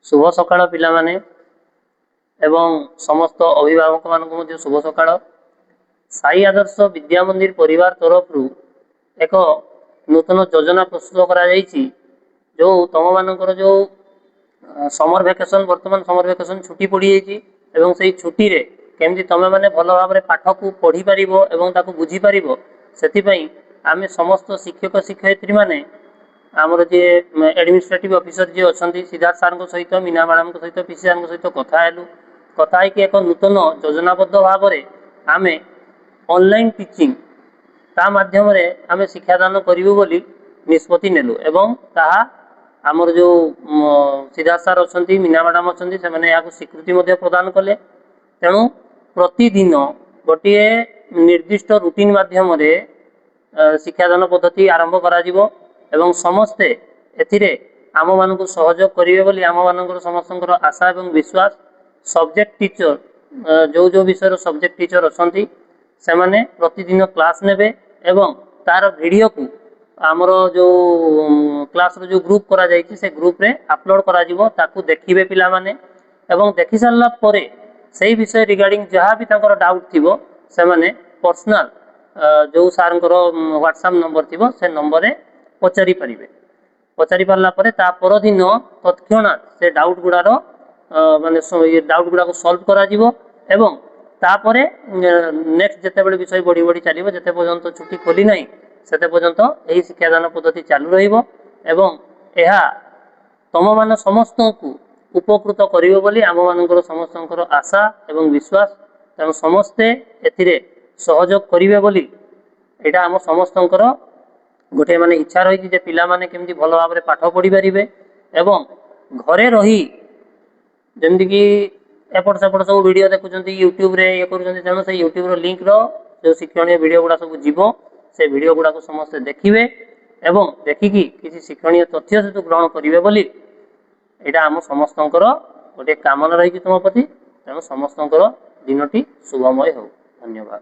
शुभ सकाळ पिलामाने एवं समस्त अभिभावक मानक मध्य शुभ सकाळ। साई आदर्श विद्या मंदिर परिवार तरफ एक नूतन योजना प्रस्तुत करा जायछि जो तम मानकर जो समर वेकेशन वर्तमान समर वेकेशन छुट्टी पड़ी जाइछि एवं सेही छुट्टी रे केमती तमे माने भल भाव पाठ को पढ़ी पारिबो एवं ताको बुझी पारिबो सेति पई आमे समस्त शिक्षक शिक्षयित्री माने आमर जे एडमिनिस्ट्रेटिव ऑफिसर जी अच्छा सिद्धार्थ सार सहित मीना मैडम सहित पीसी सार सहित कथा है एक नूतन योजनाबद्ध भाव में आम ऑनलाइन टीचिंग ता माध्यम आम शिक्षादान करूँ बोली निष्पत्ति नेलु एवं ताहा आमर जो सिद्धार्थ सार अच्छा मीना मैडम अच्छा से स्वीकृति प्रदान कले। तेणु प्रतिदिन गोटे निर्दिष्ट रूटीन माध्यम शिक्षादान पद्धति आरंभ करा जिवो एवं समस्ते एथिरे आम मानक सहयोग करेंगे बोली आम मान समस्त आशा एवं विश्वास। सब्जेक्ट टीचर जो जो विषय सब्जेक्ट टीचर अच्छा से माने प्रतिदिन क्लास नेबे एवं तार वीडियो को आमर जो क्लास रो जो ग्रुप करा जायछि से ग्रुप रे अपलोड करा जिवो ताकू देखिबे पिला माने एवं देखि सारला परे सही विषय रिगार्डिंग जहाँ भी तांकर डाउट थिबो से माने पर्सनल जो सार व्हाट्सएप नंबर थिबो से नंबर रे पचारि पारिबे। पचारि पारला परे ता पर दिन तत्क्षणात से डाउट गुड़ार माने डाउट गुड़ा को सॉल्व करा जिवो एवं तापरे नेक्स्ट जेते बेले विषय बढ़ी बढ़ी चलिबो जेते पर्यंत छुट्टी खोली नाही सेते पर्यंत एही शिक्षादान पद्धति चालू रहिबो एवं एहा तम मान समस्त को उपकृत करिवो बोली आम मानकर समस्तंकर आशा एवं विश्वास। तेणु समस्ते एथिरे सहयोग करिवे बोली एटा आम समस्तंकर गोटे माने इच्छा रही जे पिला माने केमती भल भाव में पाठ पढ़ी पारिबे एवं घरे रही जमती कि एपट सेपट सब वीडियो देखुं यूट्यूब रे ये करुँच तेणु से यूट्यूब रो लिंक रो जो शिक्षणीय वीडियो गुड़ा सब जीवो से वीडियो गुड़ा को समस्ते देखिए एवं देखिकी किसी शिक्षणीय तथ्य से ग्रहण करेंगे बोली यहाँ आम समस्तंकर गोटे कामना रही तुम प्रति। तेणु समस्तंकर दिनटी शुभमय हो। धन्यवाद।